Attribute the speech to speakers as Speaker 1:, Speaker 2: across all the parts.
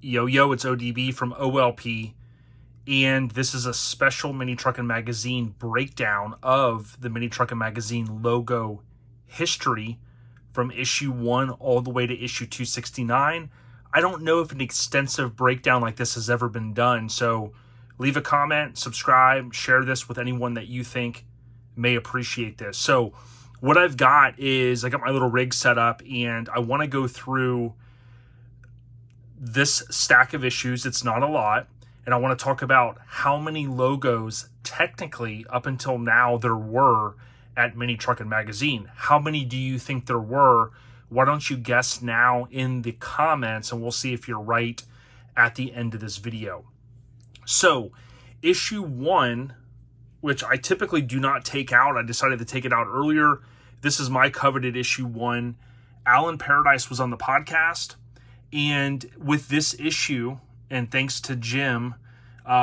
Speaker 1: Yo, it's ODB from OLP, and this is a special Mini Truckin Magazine breakdown of the Mini Truckin Magazine logo history from issue 1 all the way to issue 269. I don't know if an extensive breakdown like this has ever been done, so leave a comment, subscribe, share this with anyone that you think may appreciate this. So what I've got is I got my little rig set up, and I want to go through this stack of issues. It's not a lot, and I want to talk about how many logos technically up until now there were at Mini Truckin Magazine. How many do you think there were? Why don't you guess now in the comments, and we'll see if you're right at the end of this video. So issue 1, which I typically do not take out, I decided to take it out earlier. This is my coveted issue 1. Alan Paradise was on the podcast. And with this issue, and thanks to Jim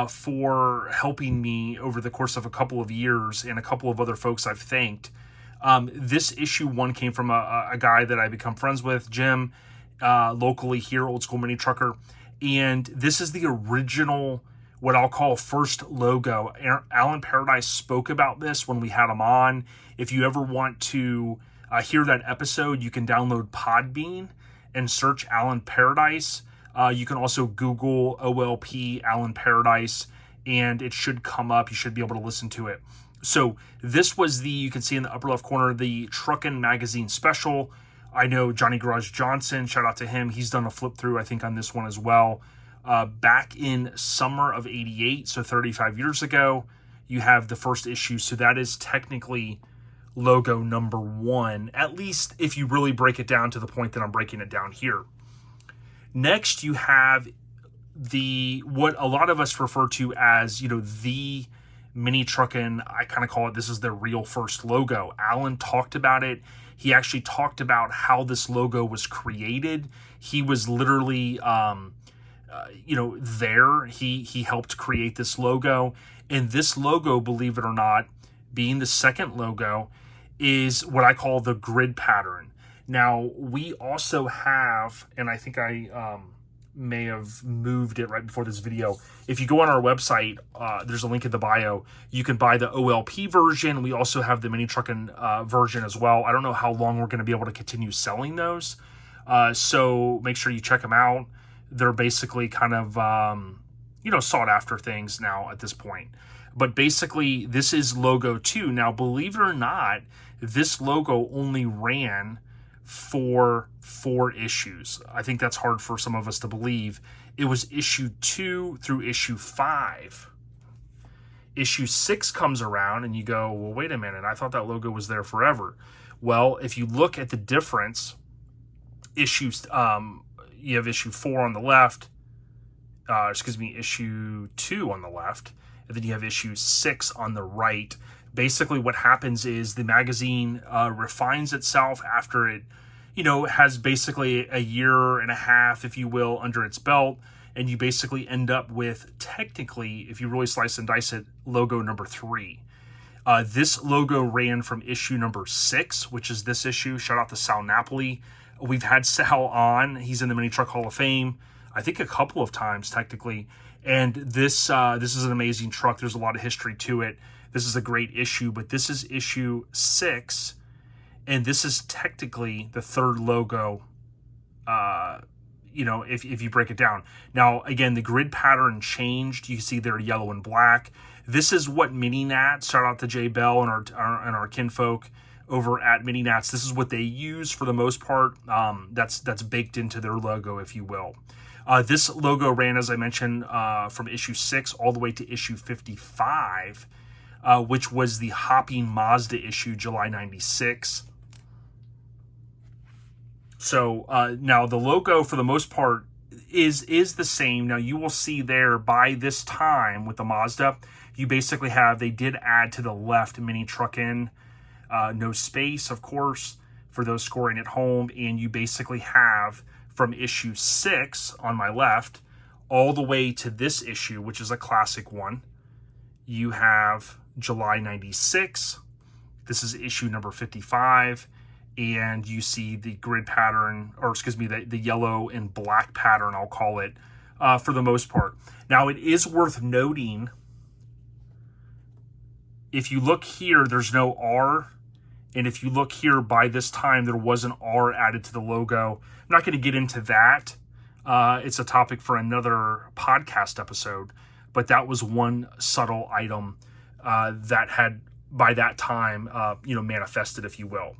Speaker 1: for helping me over the course of a couple of years, and a couple of other folks I've thanked, this issue 1 came from a guy that I become friends with, Jim, locally here, Old School Mini Trucker. And this is the original, what I'll call first logo. Alan Paradise spoke about this when we had him on. If you ever want to hear that episode, you can download Podbean and search Alan Paradise. You can also Google OLP Alan Paradise, and it should come up. You should be able to listen to it. So this was you can see in the upper left corner, the Truckin Magazine special. I know Johnny Garage Johnson, shout out to him. He's done a flip through, I think, on this one as well. Back in summer of '88, so 35 years ago, you have the first issue. So that is technically logo number 1, at least if you really break it down to the point that I'm breaking it down here. Next, you have what a lot of us refer to as, the Mini Truckin. I kind of call it, this is their real first logo. Alan talked about it. He actually talked about how this logo was created. He was literally, there. He helped create this logo. And this logo, believe it or not, being the second logo, is what I call the grid pattern. Now, we also have, and I think I may have moved it right before this video. If you go on our website, there's a link in the bio. You can buy the OLP version. We also have the Mini Truckin version as well. I don't know how long we're going to be able to continue selling those. So make sure you check them out. They're basically kind of, sought after things now at this point. But basically, this is logo 2. Now, believe it or not, this logo only ran for 4 issues. I think that's hard for some of us to believe. It was issue 2 through issue 5. Issue 6 comes around, and you go, well, wait a minute, I thought that logo was there forever. Well, if you look at the difference, you have issue 4 on the left, issue 2 on the left, and then you have issue 6 on the right. Basically, what happens is the magazine refines itself after it, has basically a year and a half, if you will, under its belt, and you basically end up with, technically, if you really slice and dice it, logo number 3. This logo ran from issue number 6, which is this issue. Shout out to Sal Napoli. We've had Sal on. He's in the Mini Truck Hall of Fame, I think a couple of times, technically. And this is an amazing truck. There's a lot of history to it. This is a great issue, but this is issue 6, and this is technically the third logo, if you break it down. Now, again, the grid pattern changed. You see they're yellow and black. This is what Mini Nats, shout out to Jay Bell and our kinfolk over at Mini Nats, this is what they use for the most part. That's baked into their logo, if you will. This logo ran, as I mentioned, from issue 6 all the way to issue 55, which was the Hopping Mazda issue, July 96. So now the logo, for the most part, is the same. Now, you will see there by this time with the Mazda, you basically have, they did add to the left Mini Truckin, no space, of course, for those scoring at home, and you basically have from issue 6 on my left all the way to this issue, which is a classic one. You have July 96. This is issue number 55. And you see the grid pattern, or excuse me, the yellow and black pattern, I'll call it, for the most part. Now, it is worth noting, if you look here, there's no R. And if you look here, by this time, there was an R added to the logo. I'm not going to get into that. It's a topic for another podcast episode. But that was one subtle item that had, by that time, manifested, if you will.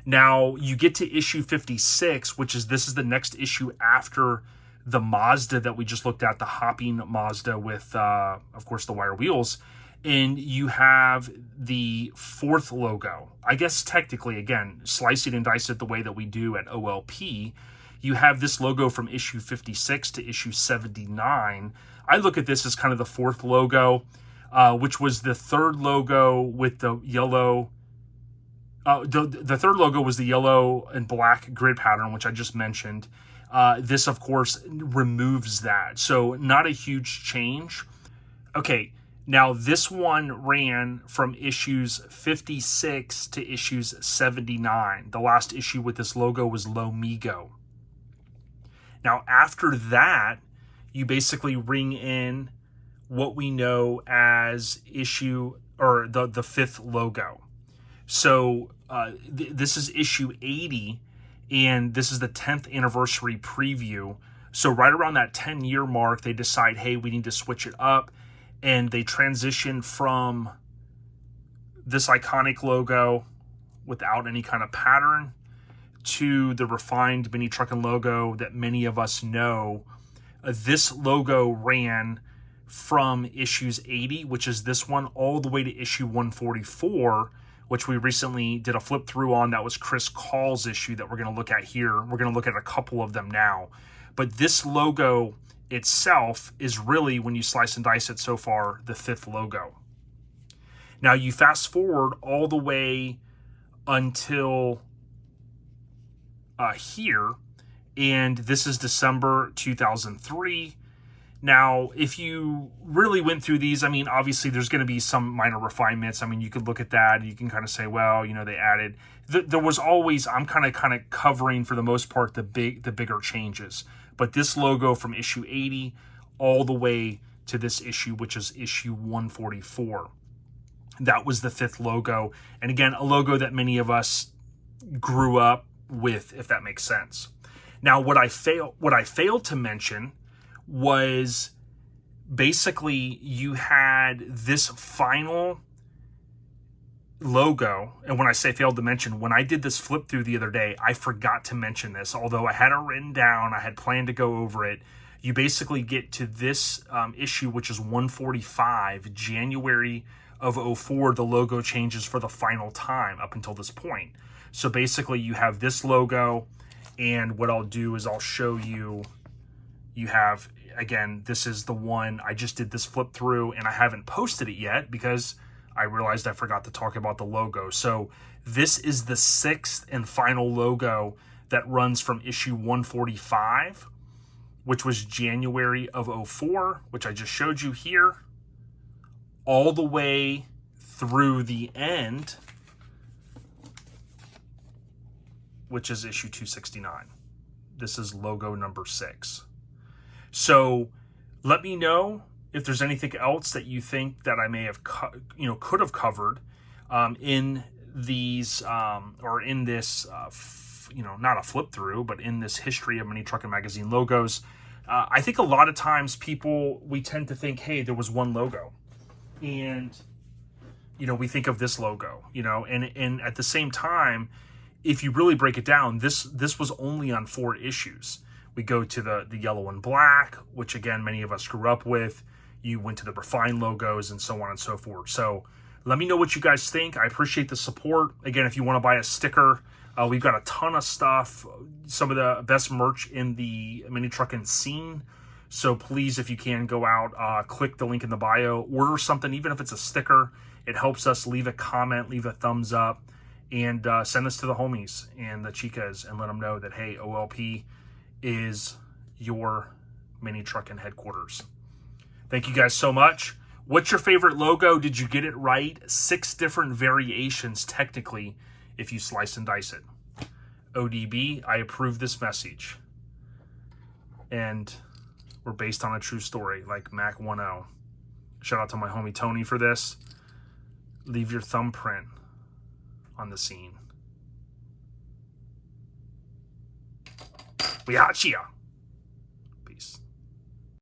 Speaker 1: Now, you get to issue 56, this is the next issue after the Mazda that we just looked at, the hopping Mazda with, of course, the wire wheels. And you have the fourth logo. I guess technically, again, slice it and dice it the way that we do at OLP. You have this logo from issue 56 to issue 79. I look at this as kind of the fourth logo, which was the third logo with the yellow. The third logo was the yellow and black grid pattern, which I just mentioned. This, of course, removes that. So not a huge change. Okay. Now, this one ran from issues 56 to issues 79. The last issue with this logo was Lomigo. Now, after that, you basically ring in what we know as the fifth logo. So this is issue 80, and this is the 10th anniversary preview. So right around that 10-year mark, they decide, hey, we need to switch it up. And they transition from this iconic logo without any kind of pattern to the refined Mini Truckin logo that many of us know. This logo ran from issues 80, which is this one, all the way to issue 144, which we recently did a flip through on. That was Chris Call's issue that we're going to look at here. We're going to look at a couple of them now. But this logo itself is really, when you slice and dice it so far, the fifth logo. Now you fast forward all the way until here, and this is December 2003. Now, if you really went through these, I mean, obviously there's going to be some minor refinements. I mean, you could look at that and you can kind of say, well, they added. There was always, I'm kind of covering for the most part the bigger changes. But this logo from issue 80 all the way to this issue, which is issue 144. That was the fifth logo. And again, a logo that many of us grew up with, if that makes sense. Now, what I failed to mention was basically you had this final logo. And when I say failed to mention, when I did this flip through the other day, I forgot to mention this, although I had it written down, I had planned to go over it. You basically get to this issue, which is 145, January of 04, the logo changes for the final time up until this point. So basically you have this logo, and what I'll do is I'll show you, you have, again, this is the one, I just did this flip through and I haven't posted it yet because I realized I forgot to talk about the logo. So this is the sixth and final logo that runs from issue 145, which was January of 04, which I just showed you here, all the way through the end, which is issue 269. This is logo number 6. So let me know if there's anything else that you think that I may have, could have covered in these, or in this, not a flip through, but in this history of Mini Truckin Magazine logos. I think a lot of times we tend to think, hey, there was one logo. And, we think of this logo, and at the same time, if you really break it down, this was only on 4 issues. We go to the yellow and black, which again, many of us grew up with. You went to the refined logos and so on and so forth. So let me know what you guys think. I appreciate the support. Again, if you want to buy a sticker, we've got a ton of stuff, some of the best merch in the Mini Truckin scene. So please, if you can, go out, click the link in the bio, order something, even if it's a sticker. It helps us. Leave a comment, leave a thumbs up, and send this to the homies and the chicas and let them know that, hey, OLP is your Mini Truckin headquarters. Thank you guys so much. What's your favorite logo? Did you get it right? 6 different variations, technically, if you slice and dice it. ODB, I approve this message. And were based on a true story, like Mac 10. Shout out to my homie Tony for this. Leave your thumbprint on the scene. We out here.